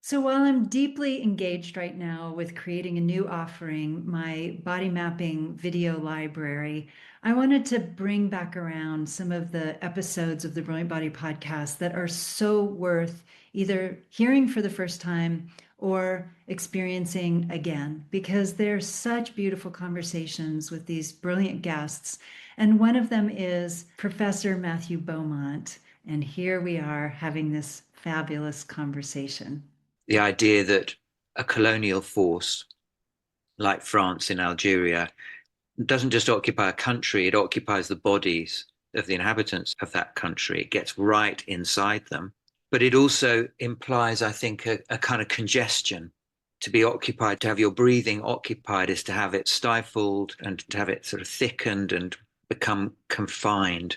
So while I'm deeply engaged right now with creating a new offering, my body mapping video library, I wanted to bring back around some of the episodes of the Brilliant Body podcast that are so worth either hearing for the first time or experiencing again, because they're such beautiful conversations with these brilliant guests. And one of them is Professor Matthew Beaumont. And here we are having this fabulous conversation. The idea that a colonial force like France in Algeria doesn't just occupy a country, it occupies the bodies of the inhabitants of that country. It gets right inside them. But it also implies, I think, a kind of congestion. To be occupied, to have your breathing occupied, is to have it stifled and to have it sort of thickened and become confined.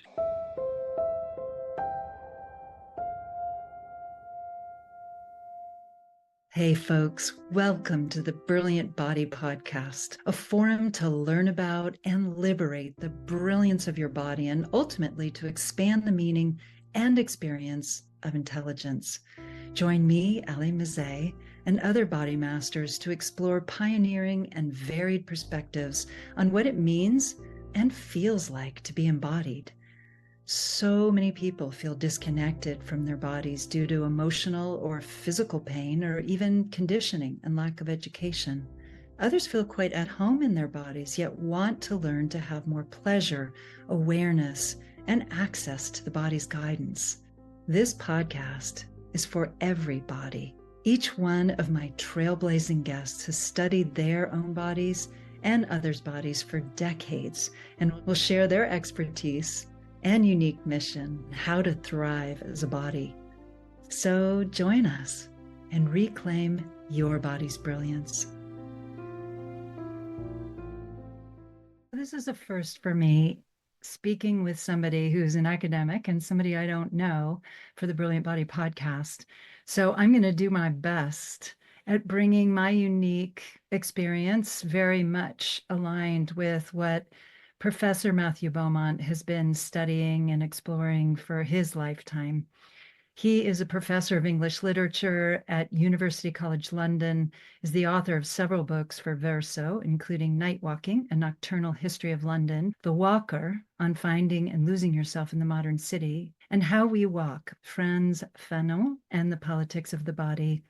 Hey, folks, welcome to the Brilliant Body Podcast, a forum to learn about and liberate the brilliance of your body and ultimately to expand the meaning and experience of intelligence. Join me, Mezey, and other body masters to explore pioneering and varied perspectives on what it means and feels like to be embodied. So many people feel disconnected from their bodies due to emotional or physical pain, or even conditioning and lack of education. Others feel quite at home in their bodies, yet want to learn to have more pleasure, awareness, and access to the body's guidance. This podcast is for everybody. Each one of my trailblazing guests has studied their own bodies and others' bodies for decades and will share their expertise and unique mission, how to thrive as a body. So join us and reclaim your body's brilliance. This is a first for me, speaking with somebody who's an academic and somebody I don't know for the Brilliant Body podcast. So I'm going to do my best at bringing my unique experience, very much aligned with what Professor Matthew Beaumont has been studying and exploring for his lifetime. He is a professor of English literature at University College London, is the author of several books for Verso, including Night Walking, A Nocturnal History of London, The Walker, on Finding and Losing Yourself in the Modern City, and How We Walk, Frantz Fanon and the Politics of the Body,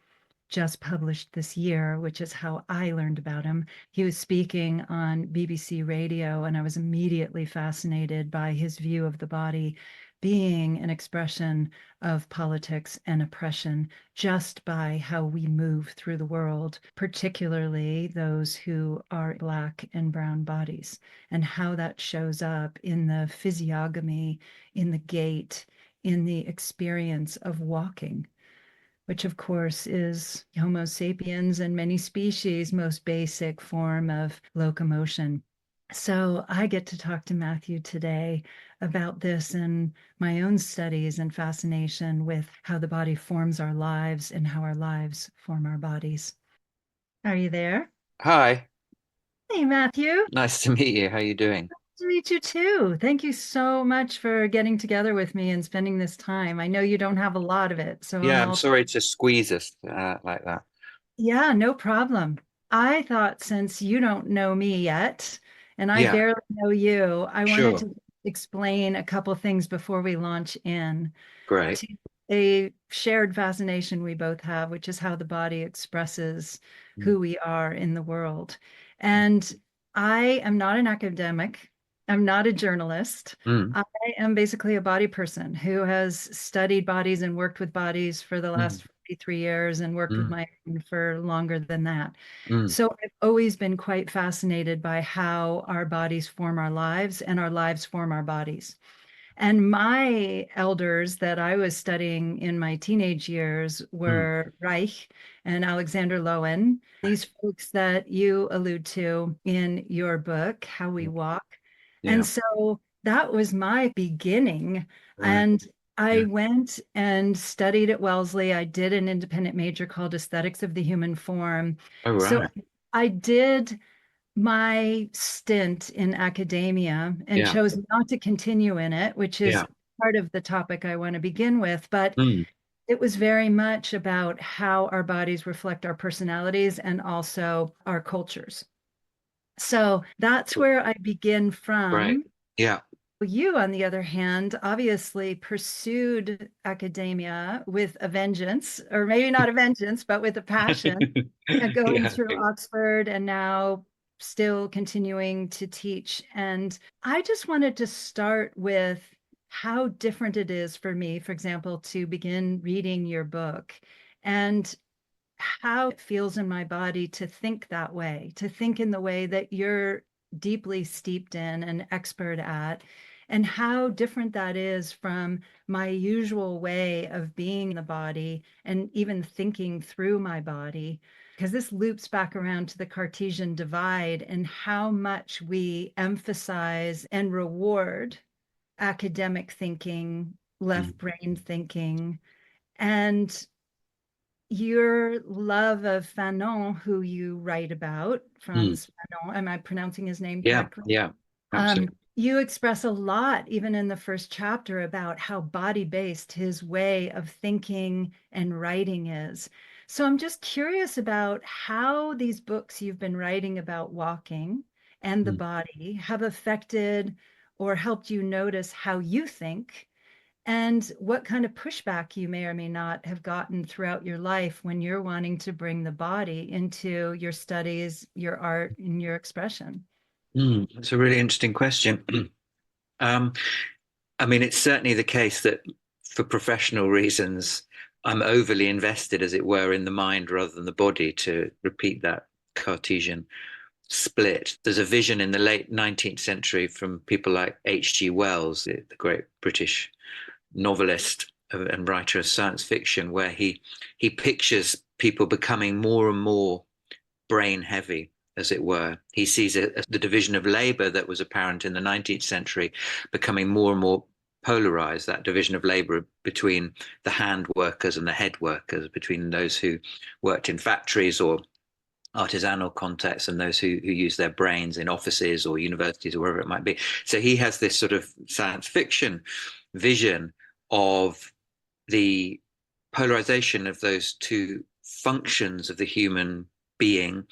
just published this year, which is how I learned about him. He was speaking on BBC Radio, and I was immediately fascinated by his view of the body being an expression of politics and oppression just by how we move through the world, particularly those who are Black and brown bodies, and how that shows up in the physiognomy, in the gait, in the experience of walking, which of course is Homo sapiens and many species' most basic form of locomotion. So I get to talk to Matthew today about this and my own studies and fascination with how the body forms our lives and how our lives form our bodies. Are you there? Hi, Hey, Matthew. nice to meet you. How are you doing? To meet you too. Thank you so much for getting together with me and spending this time. I know you don't have a lot of it, so I'm Yeah, I'm all sorry to squeeze us like that. Yeah, no problem. I thought since you don't know me yet, and I Yeah, barely know you, I wanted sure. to explain a couple things before we launch in Great. to a shared fascination we both have, which is how the body expresses Mm, who we are in the world. And I am not an academic. I'm not a journalist. mm, I am basically a body person who has studied bodies and worked with bodies for the mm, last 43 years and worked with mm, my own for longer than that. mm, So I've always been quite fascinated by how our bodies form our lives and our lives form our bodies. And my elders that I was studying in my teenage years mm. were Reich and Alexander Lowen, these folks that you allude to in your book, How We Walk. And Yeah, so that was my beginning. right. And I Yeah. went and studied at Wellesley. I did an independent major called Aesthetics of the Human Form. Oh, So right. I did my stint in academia and Yeah, chose not to continue in it, which is yeah. part of the topic I want to begin with. But Mm, It was very much about how our bodies reflect our personalities and also our cultures. So that's where I begin Right. from. Yeah. You, on the other hand, obviously pursued academia with a vengeance, or maybe not a vengeance, but with a passion, and going Yeah. through Oxford and now still continuing to teach. And I just wanted to start with how different it is for me, for example, to begin reading your book and how it feels in my body to think that way, to think in the way that you're deeply steeped in and expert at, and how different that is from my usual way of being in the body and even thinking through my body. Because this loops back around to the Cartesian divide and how much we emphasize and reward academic thinking, Mm, left brain thinking, and your love of Fanon, who you write about, mm. Frantz Fanon, am I pronouncing his name Yeah. correctly? Yeah. Um, Absolutely. you express a lot, even in the first chapter, about how body-based his way of thinking and writing is. So I'm just curious about how these books you've been writing about walking and the Mm. body have affected or helped you notice how you think and what kind of pushback you may or may not have gotten throughout your life when you're wanting to bring the body into your studies, your art, and your expression. That's a really interesting question. Um, I mean, it's certainly the case that for professional reasons, I'm overly invested, as it were, in the mind rather than the body, to repeat that Cartesian split. There's a vision in the late 19th century from people like H.G. Wells, the great British novelist and writer of science fiction, where he pictures people becoming more and more brain heavy, as it were. He sees the division of labor that was apparent in the 19th century becoming more and more polarized, that division of labor between the hand workers and the head workers, between those who worked in factories or artisanal contexts and those who use their brains in offices or universities or wherever it might be. So he has this sort of science fiction vision of the polarization of those two functions of the human being,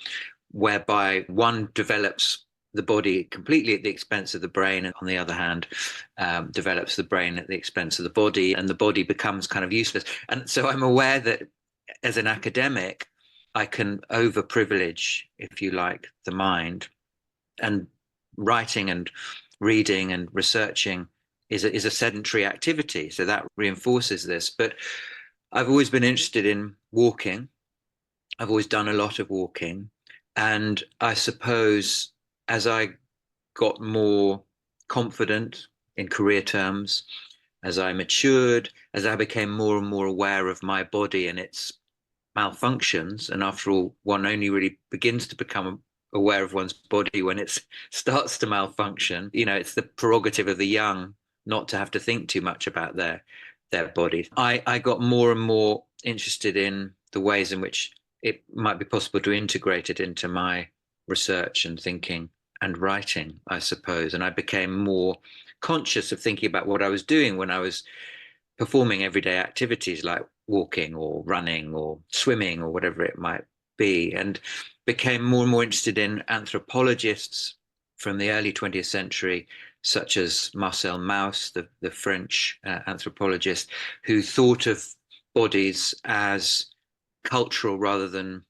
whereby one develops the body completely at the expense of the brain, and on the other hand, develops the brain at the expense of the body, and the body becomes kind of useless. And so I'm aware that as an academic, I can overprivilege, if you like, the mind, and writing and reading and researching is a sedentary activity. So that reinforces this. But I've always been interested in walking. I've always done a lot of walking. And I suppose as I got more confident in career terms, as I matured, as I became more and more aware of my body and its malfunctions, and after all, one only really begins to become aware of one's body when it starts to malfunction. You know, it's the prerogative of the young not to have to think too much about their bodies. I got more and more interested in the ways in which it might be possible to integrate it into my research and thinking and writing, I suppose. And I became more conscious of thinking about what I was doing when I was performing everyday activities like walking or running or swimming or whatever it might be, and became more and more interested in anthropologists from the early 20th century, such as Marcel Mauss, the French anthropologist, who thought of bodies as cultural rather than,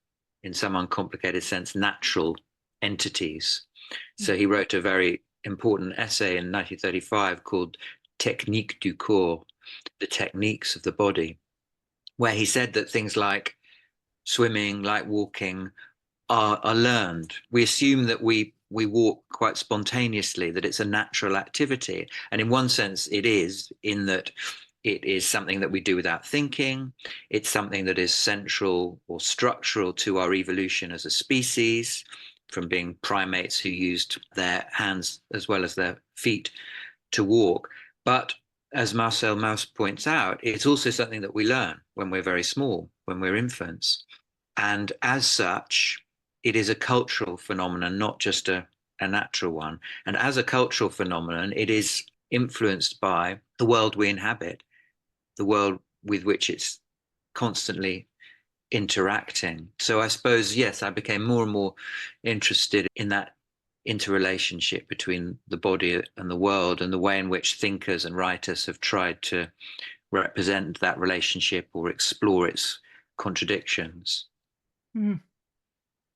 in some uncomplicated sense, natural entities. So he wrote a very important essay in 1935 called Technique du Corps, the techniques of the body, where he said that things like swimming, like walking, are learned. We assume that we walk quite spontaneously, that it's a natural activity. And in one sense, it is, in that it is something that we do without thinking. It's something that is central or structural to our evolution as a species, from being primates who used their hands as well as their feet to walk. But as Marcel Mauss points out, it's also something that we learn when we're very small, when we're infants. And as such, it is a cultural phenomenon, not just a natural one. And as a cultural phenomenon, it is influenced by the world we inhabit, the world with which it's constantly interacting. So I suppose, yes, I became more and more interested in that interrelationship between the body and the world, and the way in which thinkers and writers have tried to represent that relationship or explore its contradictions. Mm.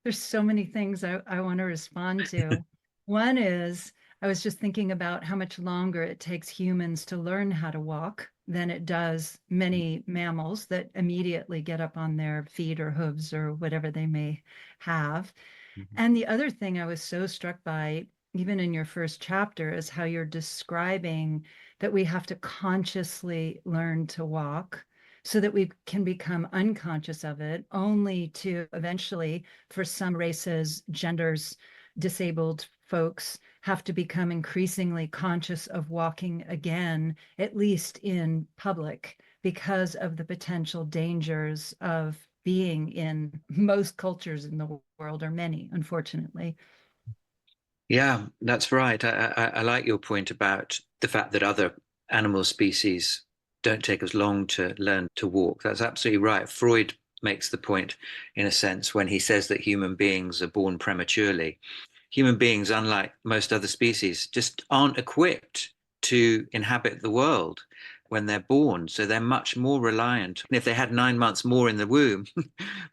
There's so many things I want to respond to. One is I was just thinking about how much longer it takes humans to learn how to walk than it does many mammals that immediately get up on their feet or hooves or whatever they may have. Mhm. And the other thing I was so struck by, even in your first chapter, is how you're describing that we have to consciously learn to walk so that we can become unconscious of it, only to eventually, for some races, genders, disabled folks, have to become increasingly conscious of walking again, at least in public, because of the potential dangers of being in most cultures in the world, or many, unfortunately. Yeah, that's right. I like your point about the fact that other animal species don't take as long to learn to walk. That's absolutely right. Freud makes the point, in a sense, when he says that human beings are born prematurely. Human beings, unlike most other species, just aren't equipped to inhabit the world when they're born. So they're much more reliant. And if they had 9 months more in the womb,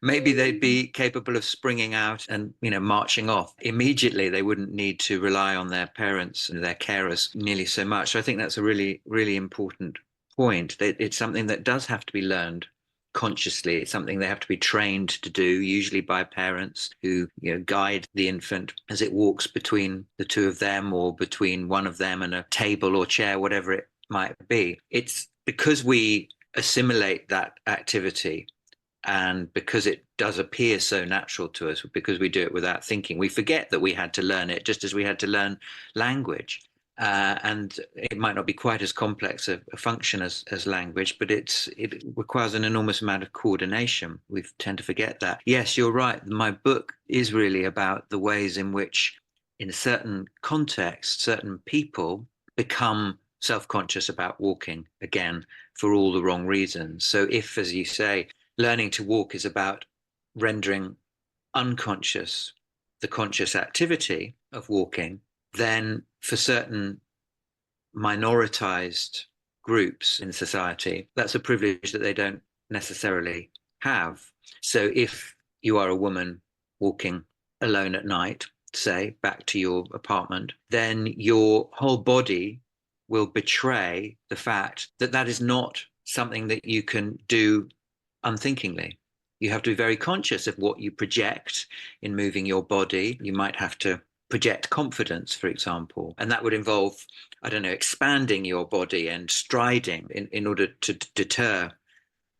maybe they'd be capable of springing out and, marching off immediately. They wouldn't need to rely on their parents and their carers nearly so much. So I think that's a really, really important point. It's something that does have to be learned consciously. It's something they have to be trained to do, usually by parents who, guide the infant as it walks between the two of them, or between one of them and a table or chair, whatever it might be. It's because we assimilate that activity, and because it does appear so natural to us, because we do it without thinking, we forget that we had to learn it, just as we had to learn language. And it might not be quite as complex a function as language, but it requires an enormous amount of coordination. We tend to forget that. Yes, you're right. My book is really about the ways in which, in certain contexts, certain people become self-conscious about walking again for all the wrong reasons. So if, as you say, learning to walk is about rendering unconscious the conscious activity of walking, then for certain minoritized groups in society, that's a privilege that they don't necessarily have. So if you are a woman walking alone at night, say, back to your apartment, then your whole body will betray the fact that that is not something that you can do unthinkingly. You have to be very conscious of what you project in moving your body. You might have to project confidence, for example, and that would involve, I don't know, expanding your body and striding in order to deter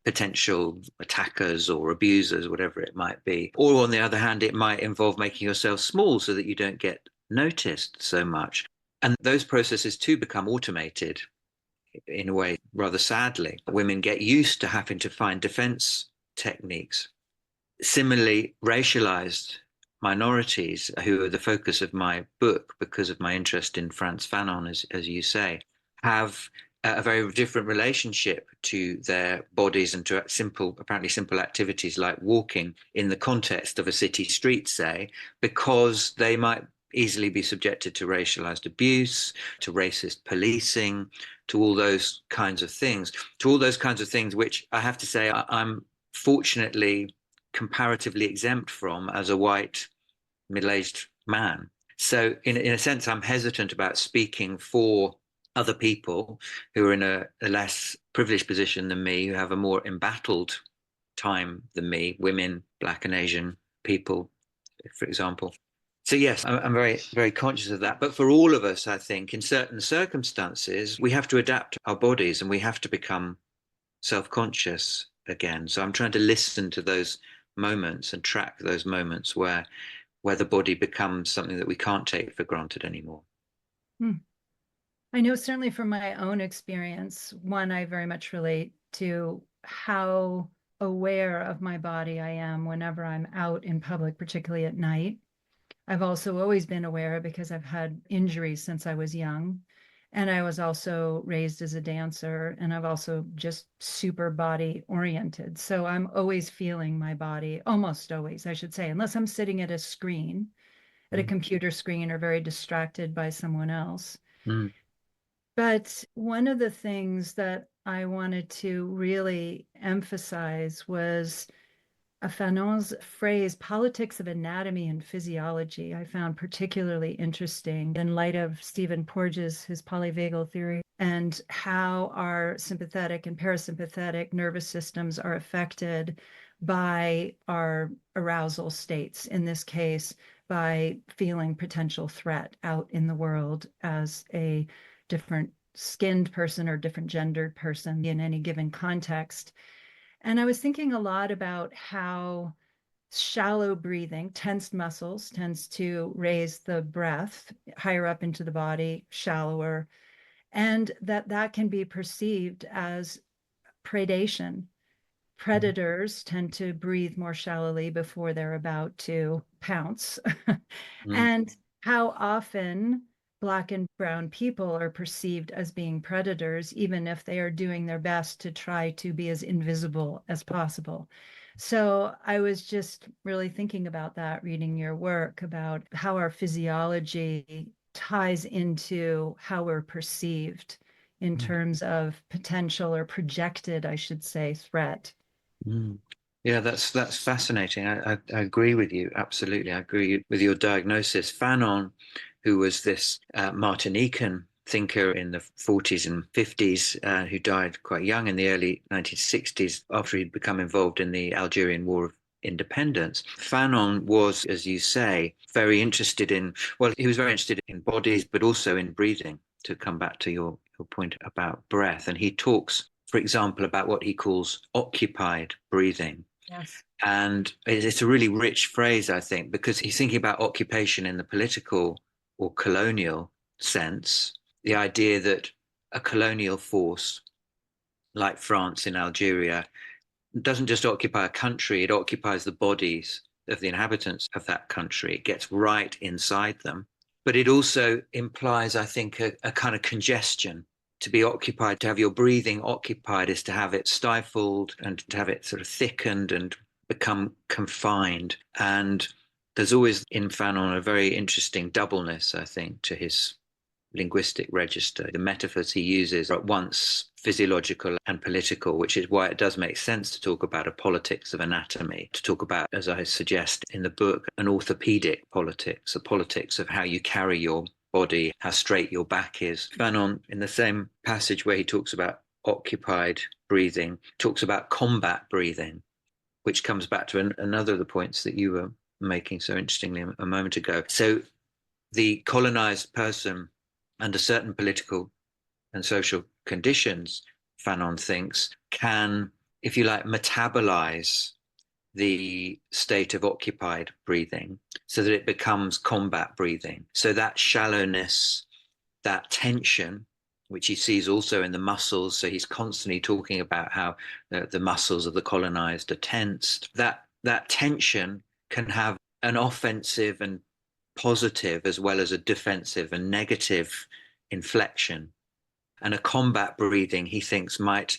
potential attackers or abusers, whatever it might be. Or on the other hand, it might involve making yourself small so that you don't get noticed so much. And those processes too become automated in a way, rather sadly. Women get used to having to find defense techniques. Similarly, racialized minorities, who are the focus of my book because of my interest in Frantz Fanon, as you say, have a very different relationship to their bodies and to apparently simple activities like walking in the context of a city street, say, because they might easily be subjected to racialized abuse, to racist policing, to all those kinds of things, which I have to say I'm fortunately comparatively exempt from as a white middle-aged man. So in a sense, I'm hesitant about speaking for other people who are in a less privileged position than me, who have a more embattled time than me, women, Black and Asian people, for example. So yes, I'm very, very conscious of that. But for all of us, I think, in certain circumstances, we have to adapt our bodies and we have to become self-conscious again. So I'm trying to listen to those moments and track those moments where the body becomes something that we can't take for granted anymore. Hmm. I know certainly from my own experience, one, I very much relate to how aware of my body I am whenever I'm out in public, particularly at night. I've also always been aware because I've had injuries since I was young. And I was also raised as a dancer, and I've also just super body oriented. So I'm always feeling my body, almost always, I should say, unless I'm sitting at a screen, at a Mm. computer screen, or very distracted by someone else. Mm. But one of the things that I wanted to really emphasize was Fanon's phrase, politics of anatomy and physiology, I found particularly interesting in light of Stephen Porges, his polyvagal theory, and how our sympathetic and parasympathetic nervous systems are affected by our arousal states, in this case, by feeling potential threat out in the world as a different skinned person or different gendered person in any given context. And I was thinking a lot about how shallow breathing, tensed muscles, tends to raise the breath higher up into the body, shallower, and that can be perceived as predation. Mm. Predators tend to breathe more shallowly before they're about to pounce. Mm. And how often Black and brown people are perceived as being predators, even if they are doing their best to try to be as invisible as possible. So I was just really thinking about that, reading your work about how our physiology ties into how we're perceived in Mm. terms of potential or projected, I should say, threat. Mm. Yeah, that's fascinating. I agree with you. Absolutely. I agree with your diagnosis. Fanon, who was this Martinican thinker in the 40s and 50s, who died quite young in the early 1960s after he'd become involved in the Algerian War of Independence. Fanon was, as you say, very interested in, well, he was very interested in bodies, but also in breathing, to come back to your point about breath. And he talks, for example, about what he calls occupied breathing. Yes. And it's a really rich phrase, I think, because he's thinking about occupation in the political or colonial sense, the idea that a colonial force like France in Algeria doesn't just occupy a country, it occupies the bodies of the inhabitants of that country. It gets right inside them. But it also implies, I think, a kind of congestion. To be occupied, to have your breathing occupied, is to have it stifled and to have it sort of thickened and become confined. And there's always in Fanon a very interesting doubleness, I think, to his linguistic register. The metaphors he uses are at once physiological and political, which is why it does make sense to talk about a politics of anatomy, to talk about, as I suggest in the book, an orthopedic politics, a politics of how you carry your body, how straight your back is. Fanon, in the same passage where he talks about occupied breathing, talks about combat breathing, which comes back to another of the points that you were making so interestingly a moment ago. So the colonized person, under certain political and social conditions, Fanon thinks, can, if you like, metabolize the state of occupied breathing so that it becomes combat breathing. So that shallowness, that tension, which he sees also in the muscles. So he's constantly talking about how the muscles of the colonized are tensed. That tension can have an offensive and positive as well as a defensive and negative inflection. And a combat breathing, he thinks, might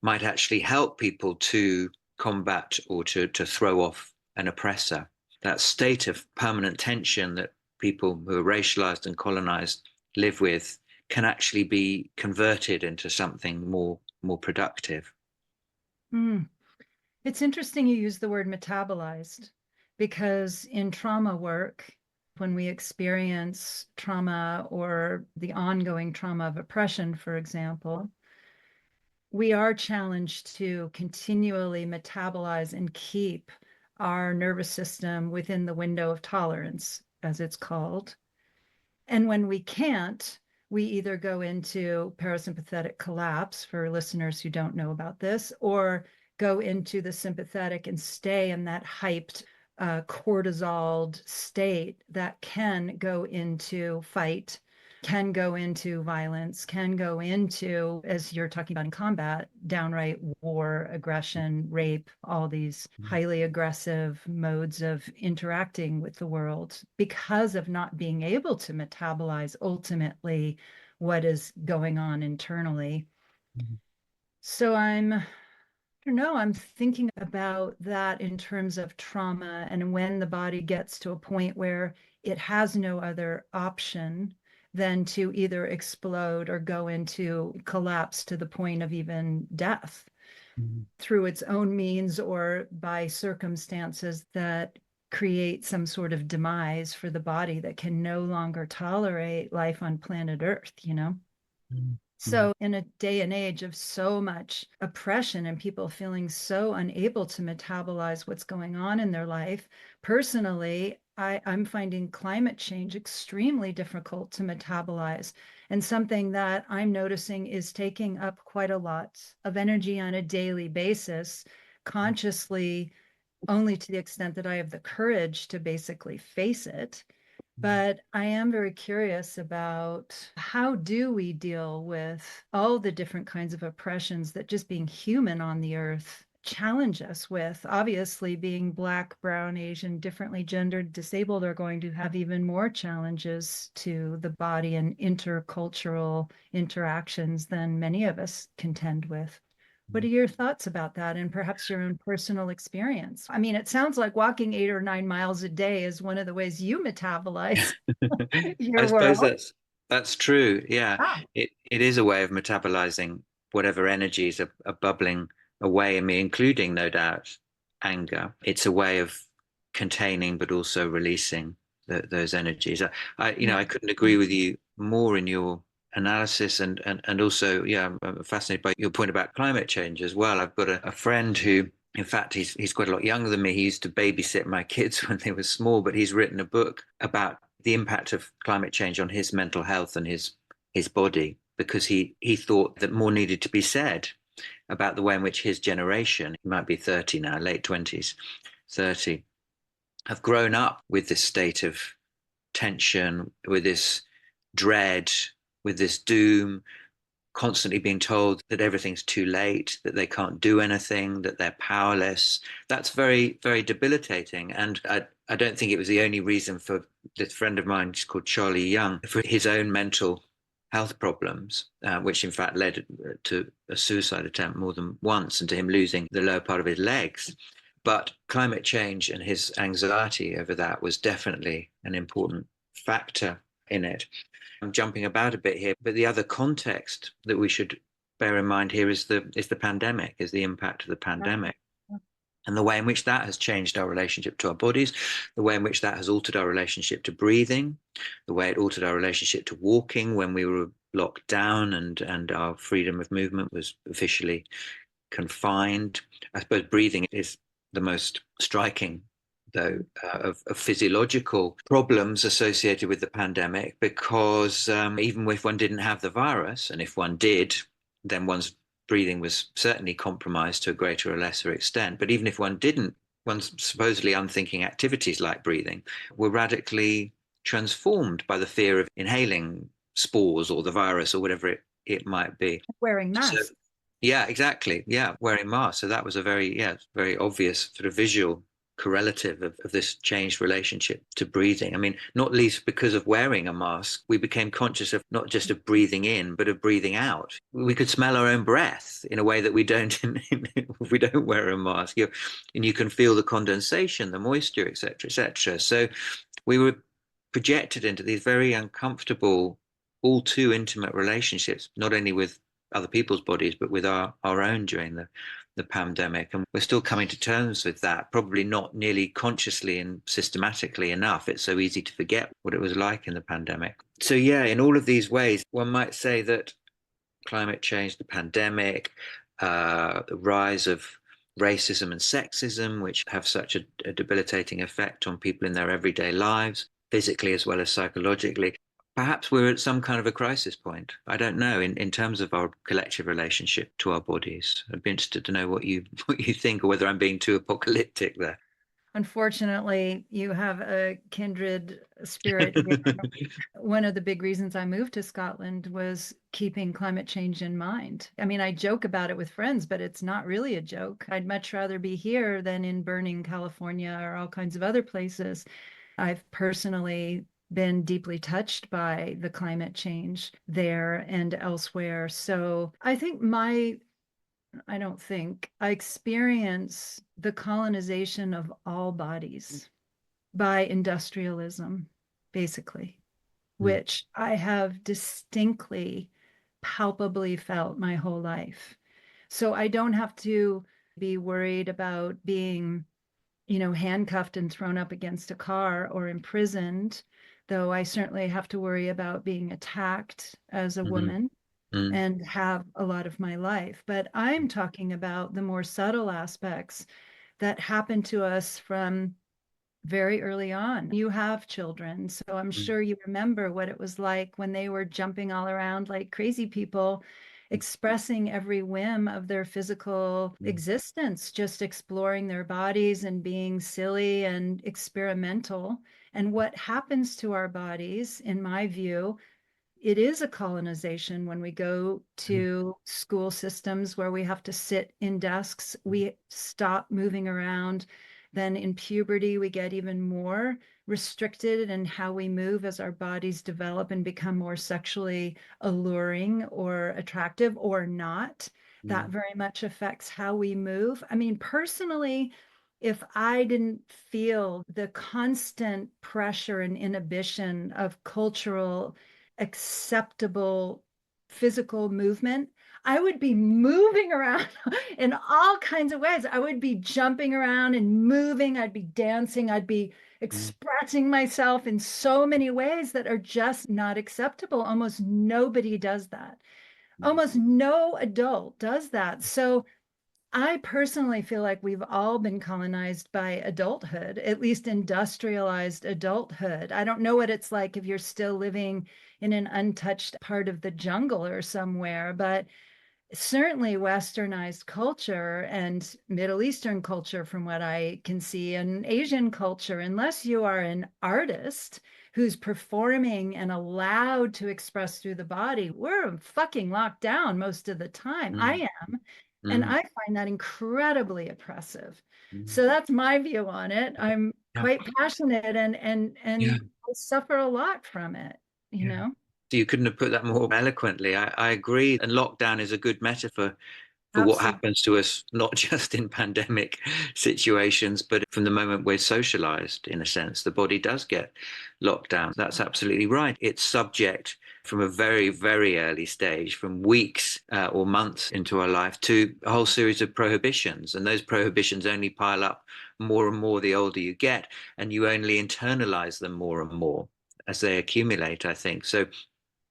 actually help people to combat or to throw off an oppressor. That state of permanent tension that people who are racialized and colonized live with can actually be converted into something more productive. Mm. It's interesting you use the word metabolized because in trauma work, when we experience trauma or the ongoing trauma of oppression, for example, we are challenged to continually metabolize and keep our nervous system within the window of tolerance, as it's called. And when we can't, we either go into parasympathetic collapse for listeners who don't know about this, or go into the sympathetic and stay in that hyped, cortisol state that can go into fight, can go into violence, can go into, as you're talking about in combat, downright war, aggression, rape, all these highly aggressive modes of interacting with the world because of not being able to metabolize ultimately what is going on internally. Mhm. So I don't know, I'm thinking about that in terms of trauma and when the body gets to a point where it has no other option than to either explode or go into collapse to the point of even death Mhm. through its own means or by circumstances that create some sort of demise for the body that can no longer tolerate life on planet Earth, you know? Mhm. Mhm. So, in a day and age of so much oppression and people feeling so unable to metabolize what's going on in their life, personally, I'm finding climate change extremely difficult to metabolize. And something that I'm noticing is taking up quite a lot of energy on a daily basis, consciously, only to the extent that I have the courage to basically face it. But I am very curious about how do we deal with all the different kinds of oppressions that just being human on the earth challenge us with. Obviously, being Black, brown, Asian, differently gendered, disabled are going to have even more challenges to the body and intercultural interactions than many of us contend with. What are your thoughts about that and perhaps your own personal experience? I mean, it sounds like walking 8 or 9 miles a day is one of the ways you metabolize I your suppose world. that's true. Yeah, Ah, it is a way of metabolizing whatever energies are bubbling away in me, including no doubt anger. It's a way of containing but also releasing those energies. I couldn't agree with you more in your analysis and also, yeah, I'm fascinated by your point about climate change as well. I've got a friend who, in fact, he's quite a lot younger than me. He used to babysit my kids when they were small, but he's written a book about the impact of climate change on his mental health and his body because he thought that more needed to be said about the way in which his generation, he might be 30 now, late 20s, 30, have grown up with this state of tension, with this dread, with this doom, constantly being told that everything's too late, that they can't do anything, that they're powerless. That's very, very debilitating. And I don't think it was the only reason for this friend of mine, called Charlie Young, for his own mental health problems, which in fact led to a suicide attempt more than once and to him losing the lower part of his legs. But climate change and his anxiety over that was definitely an important factor in it. I'm jumping about a bit here, but the other context that we should bear in mind here is the pandemic, is the impact of the pandemic and the way in which that has changed our relationship to our bodies, the way in which that has altered our relationship to breathing, the way it altered our relationship to walking when we were locked down and our freedom of movement was officially confined. I suppose breathing is the most striking, though, of physiological problems associated with the pandemic, because even if one didn't have the virus, and if one did, then one's breathing was certainly compromised to a greater or lesser extent. But even if one didn't, one's supposedly unthinking activities like breathing were radically transformed by the fear of inhaling spores or the virus or whatever it might be. wearing So masks. yeah, exactly. Yeah, wearing masks. So that was a very obvious sort of visual correlative of this changed relationship to breathing. I mean, not least because of wearing a mask, we became conscious of not just of breathing in, but of breathing out. We could smell our own breath in a way that we don't if we don't wear a mask. And you can feel the condensation, the moisture, etc., etc. So we were projected into these very uncomfortable, all too intimate relationships, not only with other people's bodies, but with our own during the pandemic. And we're still coming to terms with that, probably not nearly consciously and systematically enough. It's so easy to forget what it was like in the pandemic. So, yeah, in all of these ways, one might say that climate change, the pandemic, the rise of racism and sexism, which have such a debilitating effect on people in their everyday lives, physically as well as psychologically. Perhaps we're at some kind of a crisis point. I don't know, in terms of our collective relationship to our bodies. I'd be interested to know what you think, or whether I'm being too apocalyptic there. Unfortunately, you have a kindred spirit here. One of the big reasons I moved to Scotland was keeping climate change in mind. I mean, I joke about it with friends, but it's not really a joke. I'd much rather be here than in burning California or all kinds of other places. I've personally been deeply touched by the climate change there and elsewhere. So I don't think I experience the colonization of all bodies by industrialism, basically, Mm, which I have distinctly, palpably felt my whole life. So I don't have to be worried about being, handcuffed and thrown up against a car or imprisoned, though I certainly have to worry about being attacked as a mm, woman mm, and have a lot of my life. But I'm talking about the more subtle aspects that happen to us from very early on. You have children, so I'm mm, sure you remember what it was like when they were jumping all around like crazy people, expressing every whim of their physical mm, existence, just exploring their bodies and being silly and experimental. And what happens to our bodies, in my view, it is a colonization when we go mm, to school systems where we have to sit in desks, we stop moving around. Then in puberty, we get even more restricted in how we move as our bodies develop and become more sexually alluring or attractive or not. That mm, very much affects how we move. I mean, personally, if I didn't feel the constant pressure and inhibition of cultural acceptable physical movement, I would be moving around in all kinds of ways. I would be jumping around and moving. I'd be dancing. I'd be mm, expressing myself in so many ways that are just not acceptable. Almost nobody does that. mm, Almost no adult does that. So I personally feel like we've all been colonized by adulthood, at least industrialized adulthood. I don't know what it's like if you're still living in an untouched part of the jungle or somewhere, but certainly westernized culture and Middle Eastern culture, from what I can see, and Asian culture, unless you are an artist who's performing and allowed to express through the body, we're fucking locked down most of the time. mm, I am. And mm, I find that incredibly oppressive. mm. So that's my view on it. I'm Yeah, quite passionate yeah, and I suffer a lot from it, you yeah. know? So you couldn't have put that more eloquently. I agree. And lockdown is a good metaphor for what Absolutely. happens to us, not just in pandemic situations, but from the moment we're socialized, in a sense. The body does get locked down. That's absolutely right. It's subject from a very, very early stage, from weeks or months into our life, to a whole series of prohibitions. And those prohibitions only pile up more and more the older you get, and you only internalize them more and more as they accumulate, I think. So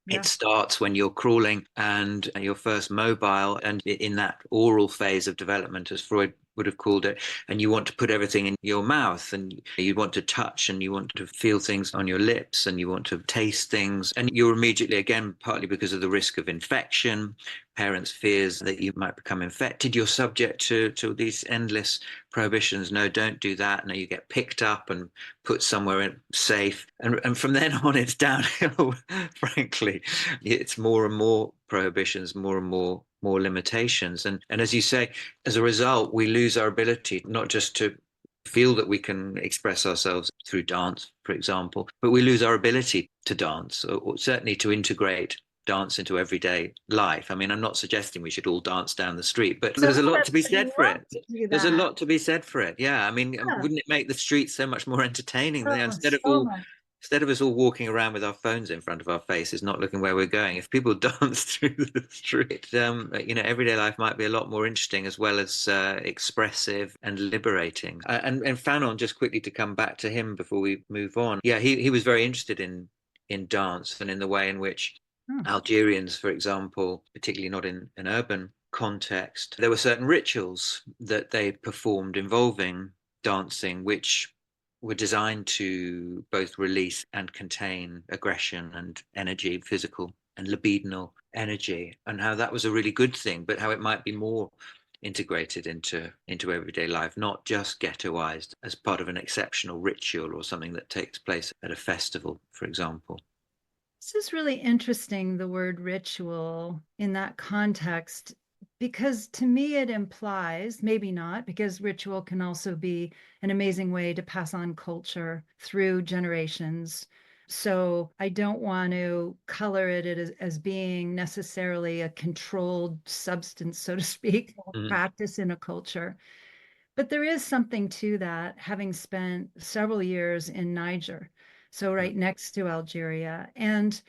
it Yeah. starts when you're crawling and you're first mobile and in that oral phase of development, as Freud would have called it, and you want to put everything in your mouth and you want to touch and you want to feel things on your lips and you want to taste things. And you're immediately, again, partly because of the risk of infection, parents' fears that you might become infected, you're subject to these endless prohibitions. No, don't do that. No, you get picked up and put somewhere safe. And from then on, it's downhill, frankly. It's more and more prohibitions, more and more limitations. And as you say, as a result, we lose our ability not just to feel that we can express ourselves through dance, for example, but we lose our ability to dance, or certainly to integrate dance into everyday life. I mean, I'm not suggesting we should all dance down the street, but Some there's a of lot us to be would said for love it. to do There's a that. lot to be said for it. Yeah, I mean, Yeah. wouldn't it make the streets so much more entertaining? Oh, so much. Instead of us all walking around with our phones in front of our faces, not looking where we're going, if people dance through the street, everyday life might be a lot more interesting as well as expressive and liberating. And Fanon, just quickly to come back to him before we move on. Yeah, he was very interested in dance and in the way in which Oh, Algerians, for example, particularly not in an urban context, there were certain rituals that they performed involving dancing, which were designed to both release and contain aggression and energy, physical and libidinal energy, and how that was a really good thing, but how it might be more integrated into everyday life, not just ghettoized as part of an exceptional ritual or something that takes place at a festival, for example. this is really interesting, the word ritual in that context, because to me it implies, maybe not, because ritual can also be an amazing way to pass on culture through generations. So I don't want to color it as being necessarily a controlled substance, so to speak, or Mm, practice in a culture. But there is something to that, having spent several years in Niger, so mm, right next to Algeria. And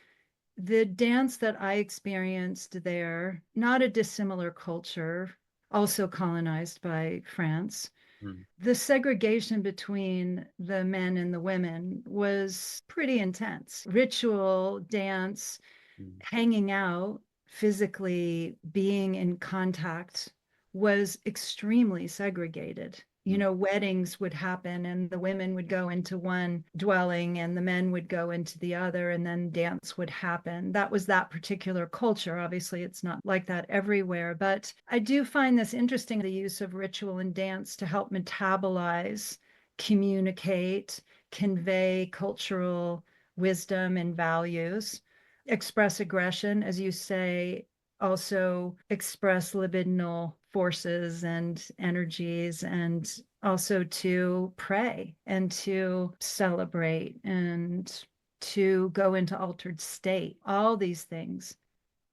the dance that I experienced there, not a dissimilar culture, also colonized by France, mm, the segregation between the men and the women was pretty intense. Ritual, dance, mm, hanging out, physically being in contact was extremely segregated. You mm, know, weddings would happen and the women would go into one dwelling and the men would go into the other, and then dance would happen. That was that particular culture. Obviously, it's not like that everywhere, but I do find this interesting, the use of ritual and dance to help metabolize, communicate, convey cultural wisdom and values, express aggression, as you say, also express libidinal forces and energies, and also to pray and to celebrate and to go into altered state, all these things.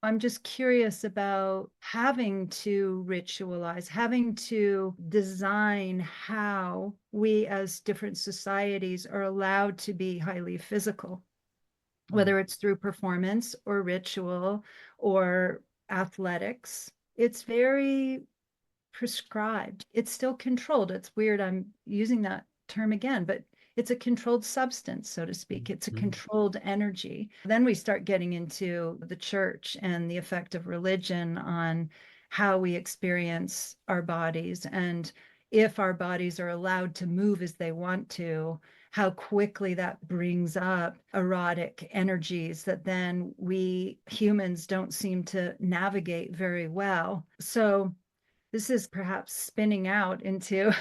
I'm just curious about having to ritualize, having to design how we as different societies are allowed to be highly physical, mm, whether it's through performance or ritual or athletics. It's very prescribed. It's still controlled. It's weird. I'm using that term again, but it's a controlled substance, so to speak. It's a mm, controlled energy. Then we start getting into the church and the effect of religion on how we experience our bodies, and if our bodies are allowed to move as they want to, how quickly that brings up erotic energies that then we humans don't seem to navigate very well. So this is perhaps spinning out into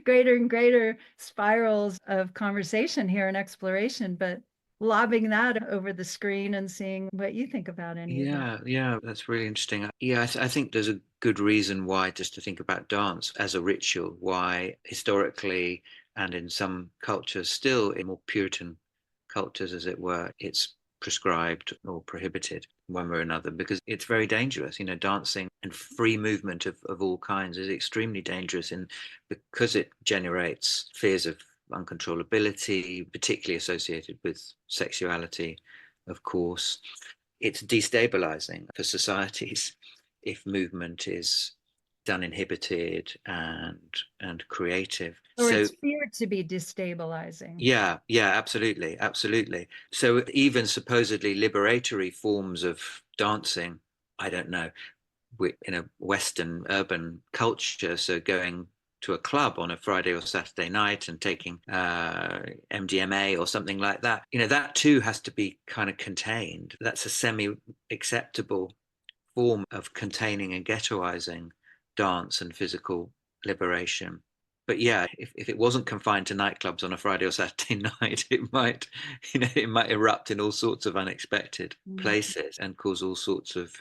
greater and greater spirals of conversation here and exploration, but lobbing that over the screen and seeing what you think about any of it. Yeah, yeah, that's really interesting. Yeah, I think there's a good reason why, just to think about dance as a ritual, why historically and in some cultures, still in more Puritan cultures, as it were, it's prescribed or prohibited one way or another because it's very dangerous. You know, dancing and free movement of all kinds is extremely dangerous, and because it generates fears of uncontrollability, particularly associated with sexuality, of course. It's destabilizing for societies if movement is done inhibited and creative. Or So it's feared to be destabilizing. yeah, yeah, absolutely, absolutely. So even supposedly liberatory forms of dancing, I don't know, in a Western urban culture, so going to a club on a Friday or Saturday night and taking MDMA or something like that, you know, that too has to be kind of contained. That's a semi-acceptable form of containing and ghettoizing dance and physical liberation. But yeah, if it wasn't confined to nightclubs on a Friday or Saturday night, it might, you know, it might erupt in all sorts of unexpected Mm. places and cause all sorts of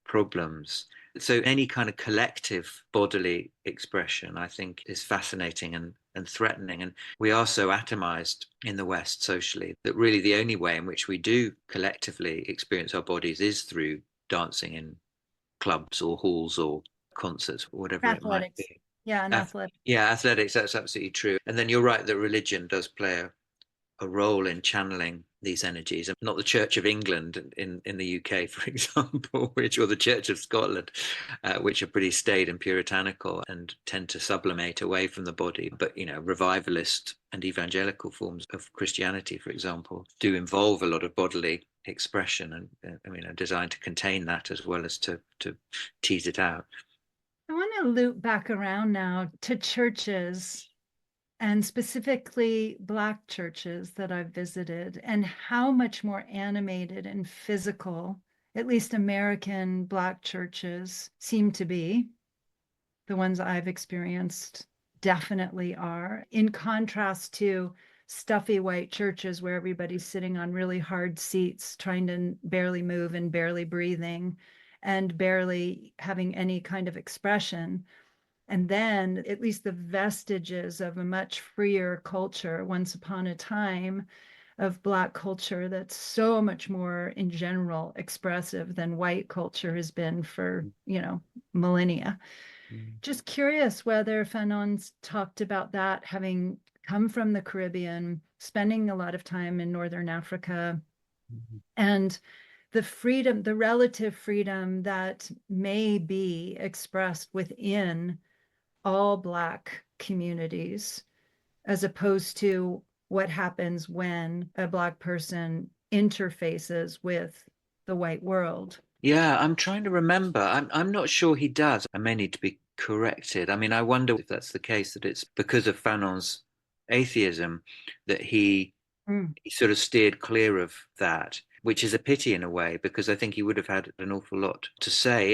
problems. So any kind of collective bodily expression, I think, is fascinating and threatening. And we are so atomized in the West socially that really the only way in which we do collectively experience our bodies is through dancing in clubs or halls or concerts, or whatever it might Athletics. be. Yeah, and athletics. Yeah, athletics, that's absolutely true. And then you're right that religion does play a role in channeling these energies, and not the Church of England in the UK, for example, which or the Church of Scotland, which are pretty staid and puritanical and tend to sublimate away from the body. But you know, revivalist and evangelical forms of Christianity, for example, do involve a lot of bodily expression, and I mean, are designed to contain that as well as to tease it out. I want to loop back around now to churches, and specifically Black churches that I've visited, and how much more animated and physical, at least American Black churches seem to be. The ones I've experienced definitely are, in contrast to stuffy white churches where everybody's sitting on really hard seats, trying to barely move and barely breathing and barely having any kind of expression. And then at least the vestiges of a much freer culture once upon a time, of Black culture that's so much more in general expressive than white culture has been for, millennia. Mm. Just curious whether Fanon's talked about that, having come from the Caribbean, spending a lot of time in Northern Africa, Mhm. and the freedom, the relative freedom that may be expressed within all Black communities, as opposed to what happens when a Black person interfaces with the white world. Yeah, I'm trying to remember. I'm not sure he does. I may need to be corrected. I mean, I wonder if that's the case, that it's because of Fanon's atheism that Mm. he sort of steered clear of that, which is a pity in a way, because I think he would have had an awful lot to say.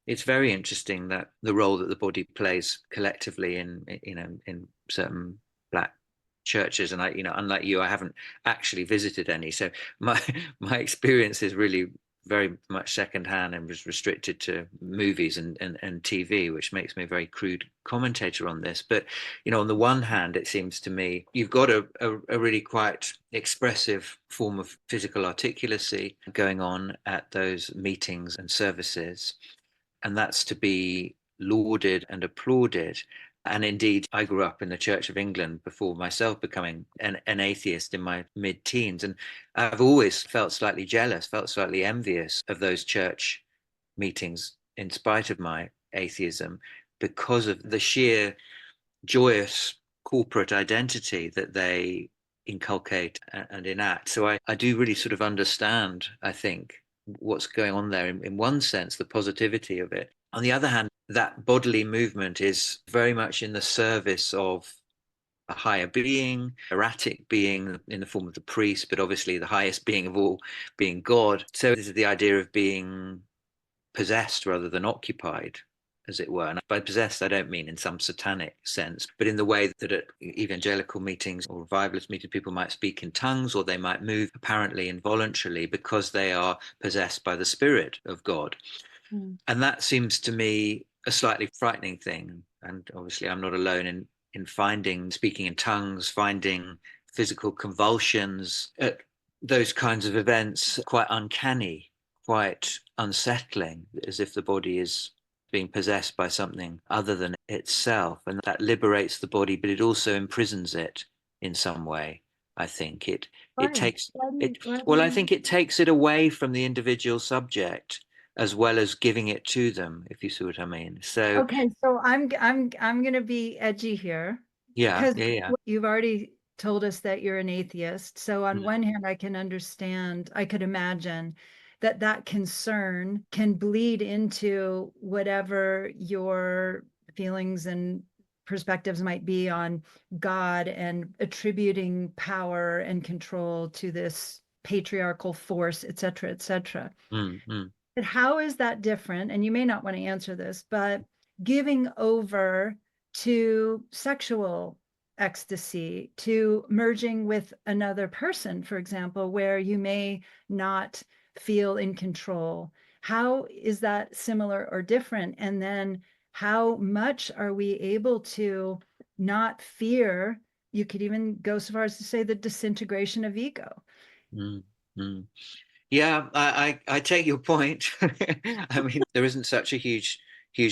It's very interesting that the role that the body plays collectively in certain Black churches. And unlike you, I haven't actually visited any, so my my experience is really very much secondhand and was restricted to movies and TV, which makes me a very crude commentator on this. But, on the one hand, it seems to me you've got a really quite expressive form of physical articulacy going on at those meetings and services. And that's to be lauded and applauded. And indeed, I grew up in the Church of England before myself becoming an atheist in my mid teens. And I've always felt slightly jealous, felt slightly envious of those church meetings in spite of my atheism, because of the sheer joyous corporate identity that they inculcate and enact. So I do really sort of understand, I think, what's going on there in one sense, the positivity of it. On the other hand, that bodily movement is very much in the service of a higher being, erratic being in the form of the priest, but obviously the highest being of all being God. So this is the idea of being possessed rather than occupied, as it were. And by possessed, I don't mean in some satanic sense, but in the way that at evangelical meetings or revivalist meetings, people might speak in tongues, or they might move apparently involuntarily because they are possessed by the Spirit of God. Mm. And that seems to me a slightly frightening thing. And obviously, I'm not alone in finding speaking in tongues, finding physical convulsions at those kinds of events quite uncanny, quite unsettling, as if the body is being possessed by something other than itself. And that liberates the body, but it also imprisons it in some way. I think it Why? takes Why do it you, why do well, I you think it takes it away from the individual subject as well as giving it to them, if you see what I mean. So Okay, so I'm gonna be edgy here yeah, because yeah, yeah. you've already told us that you're an atheist. So on Mm, one hand, I can understand, I could imagine that that concern can bleed into whatever your feelings and perspectives might be on God and attributing power and control to this patriarchal force, et cetera, et cetera. mm. But how is that different? And you may not want to answer this, but giving over to sexual ecstasy, to merging with another person, for example, where you may not feel in control. How is that similar or different? And then how much are we able to not fear? You could even go so far as to say the disintegration of ego. Mm, mm. Yeah, I take your point. I mean, there isn't such a huge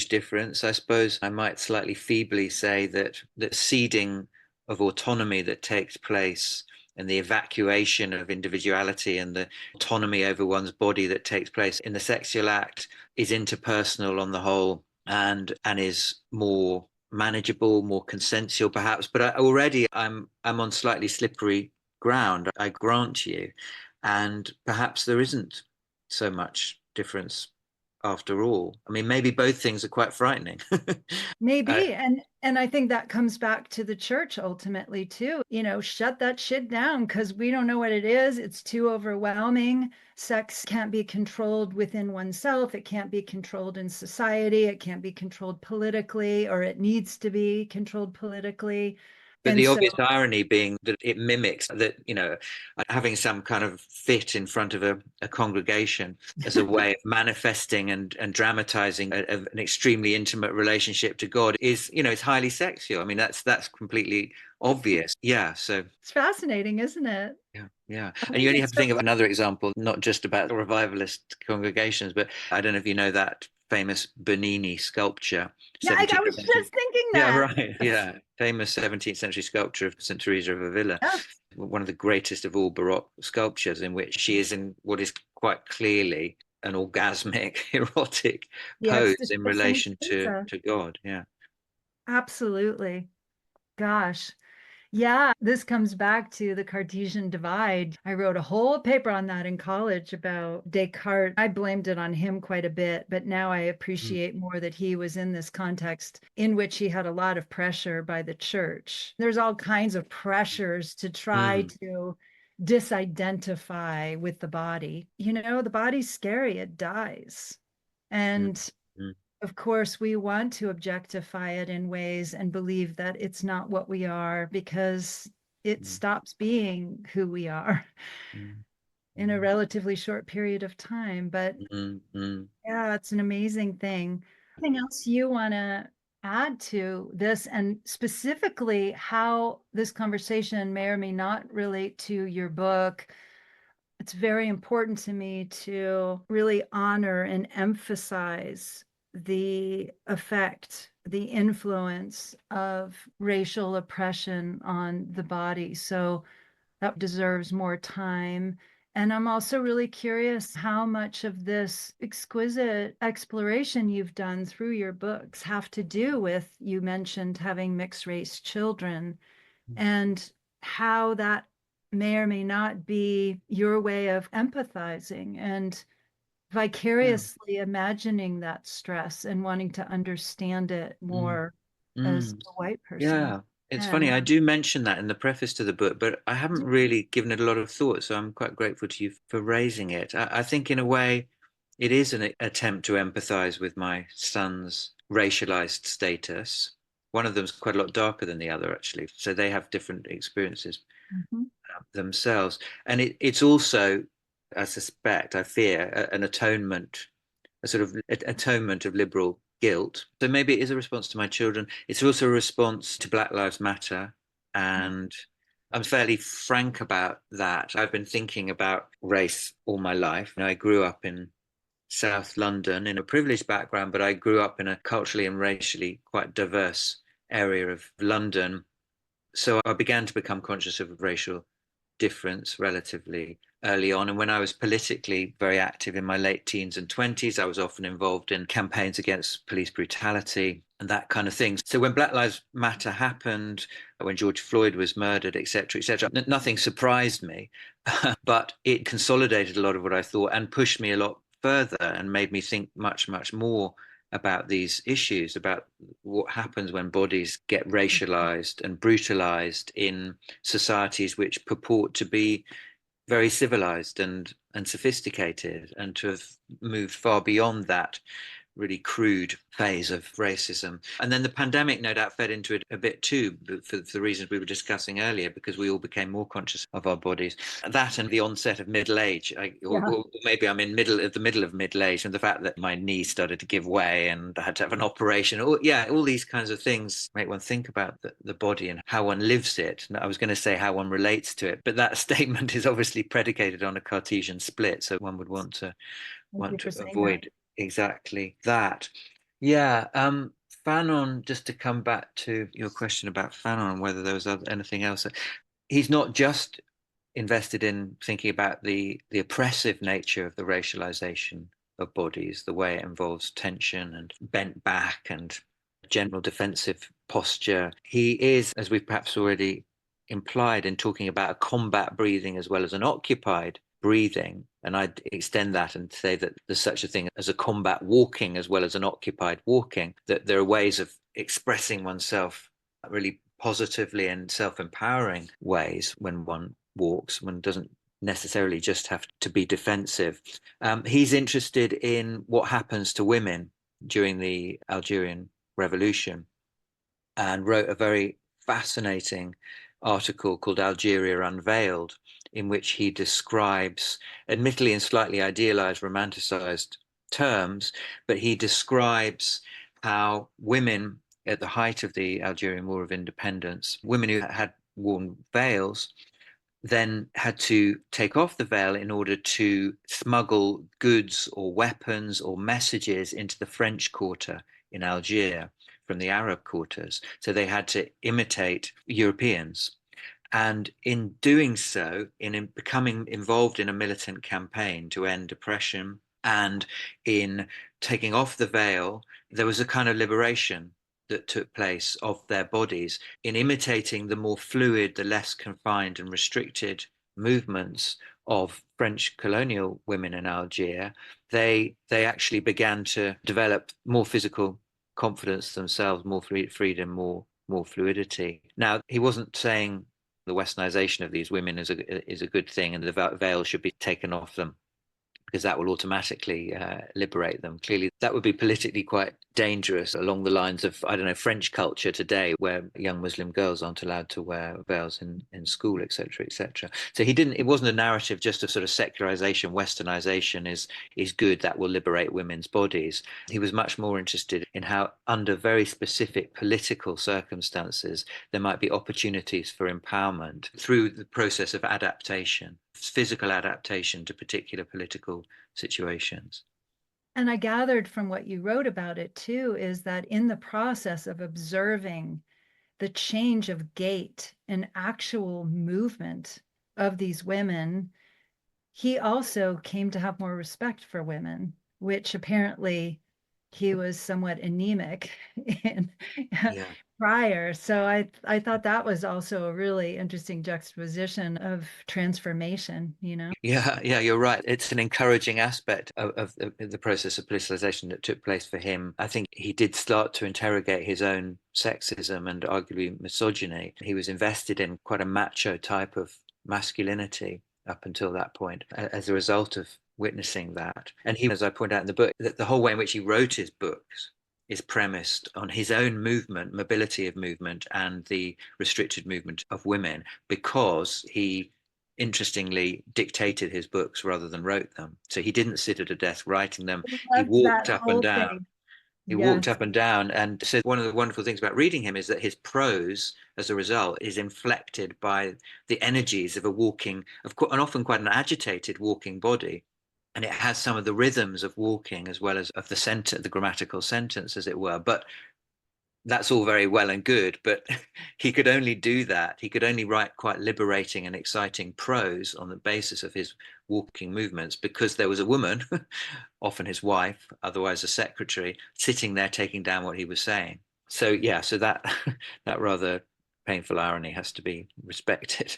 difference. I suppose I might slightly feebly say that ceding of autonomy that takes place and the evacuation of individuality and the autonomy over one's body that takes place in the sexual act is interpersonal on the whole, and is more manageable, more consensual perhaps. But already I'm on slightly slippery ground, I grant you. And perhaps there isn't so much difference after all. I mean, maybe both things are quite frightening. I, Maybe. And I think that comes back to the church ultimately too. Shut that shit down because we don't know what it is. It's too overwhelming. Sex can't be controlled within oneself. It can't be controlled in society. It can't be controlled politically, or it needs to be controlled politically. but And the so obvious irony being that it mimics that, having some kind of fit in front of a congregation as a way of manifesting and dramatizing an extremely intimate relationship to God is, it's highly sexual. I mean, that's completely obvious. Yeah. So It's fascinating, isn't it? yeah, yeah. I And you think only it's have to so, think of another example, not just about the revivalist congregations, but I don't know if you know that famous Bernini sculpture, yeah, I 17th was century. just thinking Yeah, that. right. Yes. Yeah. Famous 17th century sculpture of St. Teresa of Avila, Yes. one of the greatest of all Baroque sculptures, in which she is in what is quite clearly an orgasmic, erotic The pose ecstasy in of Saint relation Teresa. to God. Yeah. Absolutely. Gosh. Yeah, this comes back to the Cartesian divide. I wrote a whole paper on that in college about Descartes. I blamed it on him quite a bit, but now I Mm, appreciate more that he was in this context in which he had a lot of pressure by the church. There's all kinds of pressures to try mm, to disidentify with the body. The body's scary, it dies. mm, And mm, of course, we want to objectify it in ways and believe that it's not what we are because it mm, stops being who we are mm, in a relatively short period of time. But mm, mm, yeah, it's an amazing thing. Anything else you want to add to this, and specifically how this conversation may or may not relate to your book? It's very important to me to really honor and emphasize the effect, the influence of racial oppression on the body. So that deserves more time. And I'm also really curious how much of this exquisite exploration you've done through your books have to do with, you mentioned having mixed race children, and how that may or may not be your way of empathizing and yeah. vicariously imagining that stress and wanting to understand it Mm, more as mm. a white person. Yeah, it's And funny. I do mention that in the preface to the book, but I haven't really given it a lot of thought. So I'm quite grateful to you for raising it. I think, in a way, it is an attempt to empathize with my son's racialized status. One of them's quite a lot darker than the other, actually. So they have different experiences Mhm. themselves. And it's also, I suspect, I fear, an atonement, a sort of atonement of liberal guilt. So maybe it is a response to my children. It's also a response to Black Lives Matter. And I'm fairly frank about that. I've been thinking about race all my life. I grew up in South London in a privileged background, but I grew up in a culturally and racially quite diverse area of London. So I began to become conscious of racial difference relatively early on. And when I was politically very active in my late teens and 20s, I was often involved in campaigns against police brutality and that kind of thing. So when Black Lives Matter happened, when George Floyd was murdered, et cetera, nothing surprised me, but it consolidated a lot of what I thought and pushed me a lot further and made me think much, much more about these issues, about what happens when bodies get racialized and brutalized in societies which purport to be very civilized and sophisticated, and to have moved far beyond that really crude phase of racism. And then the pandemic no doubt fed into it a bit too, for the reasons we were discussing earlier, because we all became more conscious of our bodies. That and the onset of middle age, Yeah, or maybe I'm in the middle of middle age, and the fact that my knee started to give way and I had to have an operation. Yeah, all these kinds of things make one think about the body and how one lives it. And I was going to say how one relates to it, but that statement is obviously predicated on a Cartesian split, so one would thank you want for to saying that. avoid exactly that. Yeah, Fanon, just to come back to your question about Fanon and whether there was anything else, he's not just invested in thinking about the oppressive nature of the racialization of bodies, the way it involves tension and bent back and general defensive posture. He is, as we've perhaps already implied in talking about a combat breathing as well as an occupied breathing. And I'd extend that and say that there's such a thing as a combat walking as well as an occupied walking, that there are ways of expressing oneself really positively and self-empowering ways when one walks. One doesn't necessarily just have to be defensive. He's interested in what happens to women during the Algerian Revolution and wrote a very fascinating article called Algeria Unveiled, in which he describes, admittedly in slightly idealized, romanticized terms, but he describes how women at the height of the Algerian War of Independence, women who had worn veils then had to take off the veil in order to smuggle goods or weapons or messages into the French quarter in Algiers from the Arab quarters. So they had to imitate Europeans. And in doing so, in becoming involved in a militant campaign to end oppression and in taking off the veil, there was a kind of liberation that took place of their bodies in imitating the more fluid, the less confined and restricted movements of French colonial women in Algiers. They actually began to develop more physical confidence themselves, more freedom, more fluidity. Now, he wasn't saying the westernization of these women is a good thing and the veil should be taken off them because that will automatically liberate them. Clearly, that would be politically quite dangerous along the lines of, I don't know, French culture today, where young Muslim girls aren't allowed to wear veils in school, etc., etc. So it wasn't a narrative just of sort of secularization, westernization is good, that will liberate women's bodies. He was much more interested in how, under very specific political circumstances, there might be opportunities for empowerment through the process of adaptation, physical adaptation to particular political situations. And I gathered from what you wrote about it too, is that in the process of observing the change of gait and actual movement of these women, he also came to have more respect for women, which apparently he was somewhat anemic in Yeah. prior. So I thought that was also a really interesting juxtaposition of transformation, you know? Yeah, you're right. It's an encouraging aspect of the process of politicization that took place for him. I think he did start to interrogate his own sexism and arguably misogyny. He was invested in quite a macho type of masculinity up until that point as a result of witnessing that. And he, as I point out in the book, that the whole way in which he wrote his books is premised on his own movement, mobility of movement, and the restricted movement of women, because he interestingly dictated his books rather than wrote them. So he didn't sit at a desk writing them. He Loved that walked up and whole down. thing. He walked Yes. up and down. And so one of the wonderful things about reading him is that his prose, as a result, is inflected by the energies of a walking, and often quite an agitated walking body. And it has some of the rhythms of walking as well as of the grammatical sentence, as it were. But that's all very well and good, but he could only do that. He could only write quite liberating and exciting prose on the basis of his walking movements because there was a woman, often his wife, otherwise a secretary, sitting there taking down what he was saying. So yeah, so that that rather painful irony has to be respected.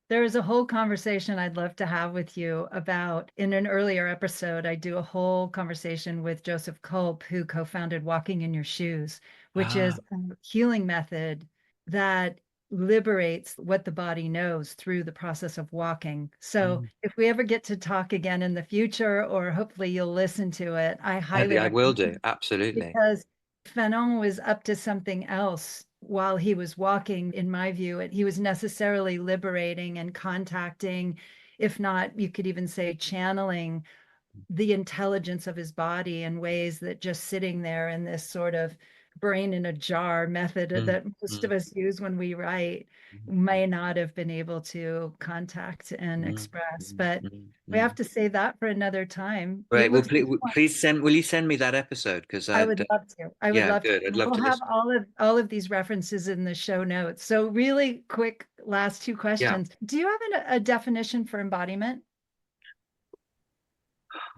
There is a whole conversation I'd love to have with you about, in an earlier episode, I do a whole conversation with Joseph Culp, who co-founded Walking in Your Shoes, which is Ah, a healing method that liberates what the body knows through the process of walking. So mm. if we ever get to talk again in the future, or hopefully you'll listen to it, I highly I will recommend do, it, absolutely. because Fanon was up to something else while he was walking, in my view. He was necessarily liberating and contacting, if not, you could even say channeling the intelligence of his body in ways that just sitting there in this sort of brain in a jar method Mm, that most of mm, us use when we write mm, may not have been able to contact and mm, express. mm, But mm, we have mm. to save that for another time. It Right. Well, looks please send. Will you send me that episode? Because I I'd. would love to. I would Yeah, love to. good. I'd love We'll to have listen. all of these references in the show notes. So really quick last two Yeah. questions. Do you have a definition for embodiment?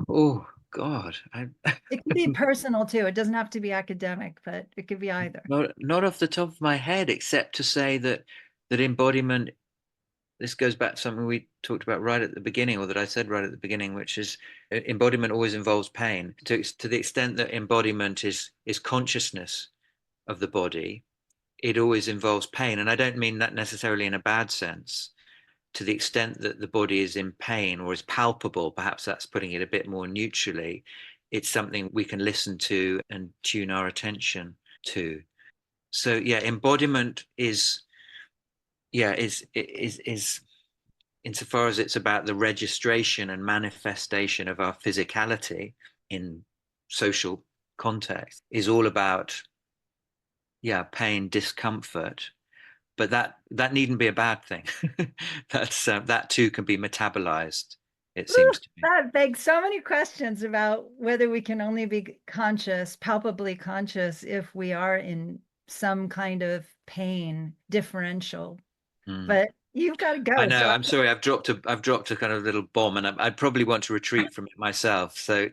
Oh God, I It can be personal too. It doesn't have to be academic, but it could be either. not off the top of my head, except to say that embodiment. This goes back to something we talked about right at the beginning, or that I said right at the beginning, which is embodiment always involves pain. To the extent that embodiment is consciousness of the body, it always involves pain, and I don't mean that necessarily in a bad sense. To the extent that the body is in pain or is palpable, perhaps that's putting it a bit more neutrally, it's something we can listen to and tune our attention to. So yeah, embodiment is insofar as it's about the registration and manifestation of our physicality in social context, is all about pain, discomfort. But that needn't be a bad thing. That too can be metabolized, it Whew, seems to me. that begs so many questions about whether we can only be conscious, palpably conscious, if we are in some kind of pain differential. Mm. But you've got to I go. know. So I'm sorry. I've dropped a kind of little bomb, and I'd probably want to retreat from it myself. So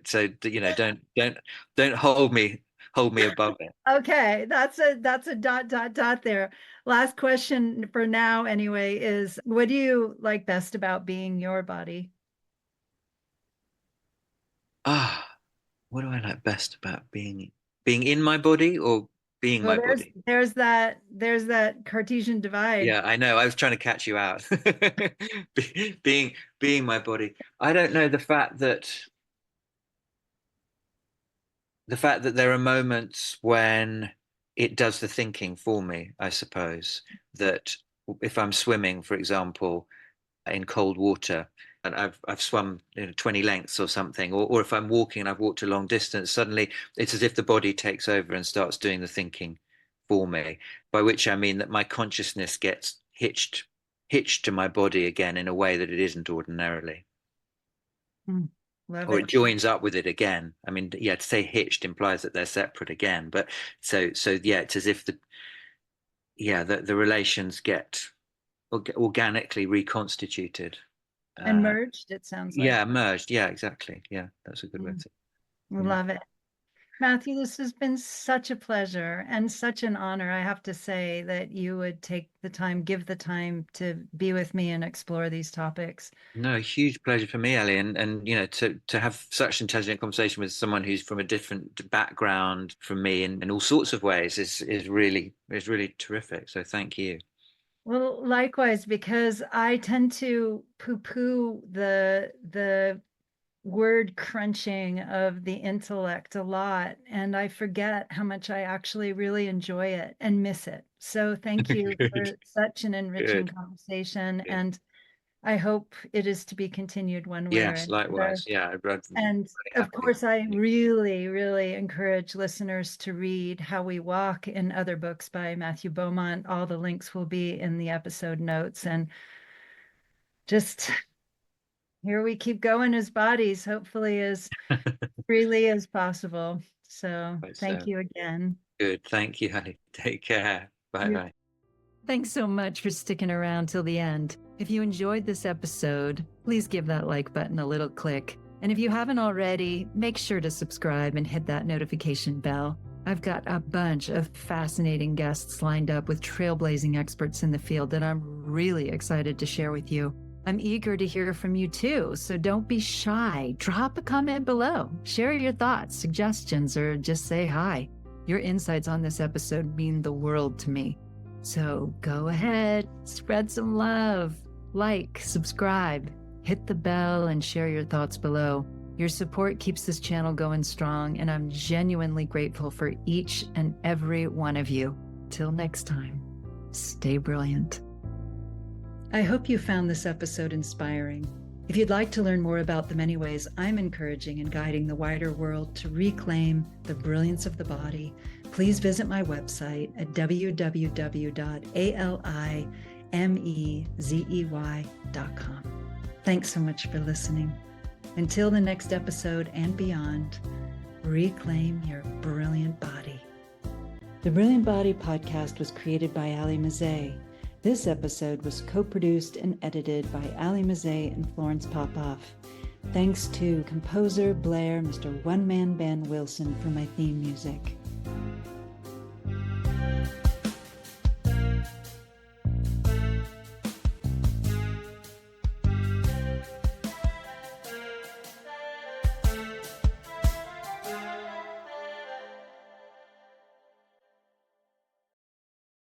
don't hold me above it. okay, that's a dot dot dot there. Last question for now anyway is what do you like best about being your body? Ah, what do I like best about being in my body or being Well, my body? there's that Cartesian divide. Yeah, I know. I was trying to catch you out. Being my body. I don't know the fact that there are moments when it does the thinking for me, I suppose. That if I'm swimming, for example, in cold water, and I've swum 20 lengths or something, or if I'm walking and I've walked a long distance, suddenly it's as if the body takes over and starts doing the thinking for me, by which I mean that my consciousness gets hitched to my body again in a way that it isn't ordinarily, Mm, love or it it. joins up with it again. I mean, yeah, to say hitched implies that they're separate again, but so yeah, it's as if the relations get organically reconstituted. And Uh, merged, it sounds like. yeah, merged. Yeah, exactly. Yeah, that's a good way Mm, to. Yeah. love it. Matthew, this has been such a pleasure and such an honor. I have to say that you would take the time, give the time to be with me and explore these topics. No, huge pleasure for me, Ellie, and to have such intelligent conversation with someone who's from a different background from me in all sorts of ways is really terrific. So thank you. Well, likewise, because I tend to poo-poo the word crunching of the intellect a lot, and I forget how much I actually really enjoy it and miss it. So thank you Good, for such an enriching good, conversation, good. and I hope it is to be continued one way or Yes, another. likewise. Yeah, I'm really And of happy. course, I really, really encourage listeners to read How We Walk and other books by Matthew Beaumont. All the links will be in the episode notes. And just here we keep going as bodies, hopefully as freely as possible. So Right, thank so you again. good. Thank you, honey. Take care. Bye You bye. Thanks so much for sticking around till the end. If you enjoyed this episode, please give that like button a little click. And if you haven't already, make sure to subscribe and hit that notification bell. I've got a bunch of fascinating guests lined up with trailblazing experts in the field that I'm really excited to share with you. I'm eager to hear from you too, so don't be shy. Drop a comment below. Share your thoughts, suggestions, or just say hi. Your insights on this episode mean the world to me. So go ahead, spread some love, like, subscribe, hit the bell, and share your thoughts below. Your support keeps this channel going strong, and I'm genuinely grateful for each and every one of you. Till next time, stay brilliant. I hope you found this episode inspiring. If you'd like to learn more about the many ways I'm encouraging and guiding the wider world to reclaim the brilliance of the body, please visit my website at www.alimezey.com. Thanks so much for listening. Until the next episode and beyond, reclaim your brilliant body. The Brilliant Body podcast was created by Ali Mezey. This episode was co-produced and edited by Ali Mezey and Florence Popoff. Thanks to composer Blair, Mr. One Man Band Wilson for my theme music.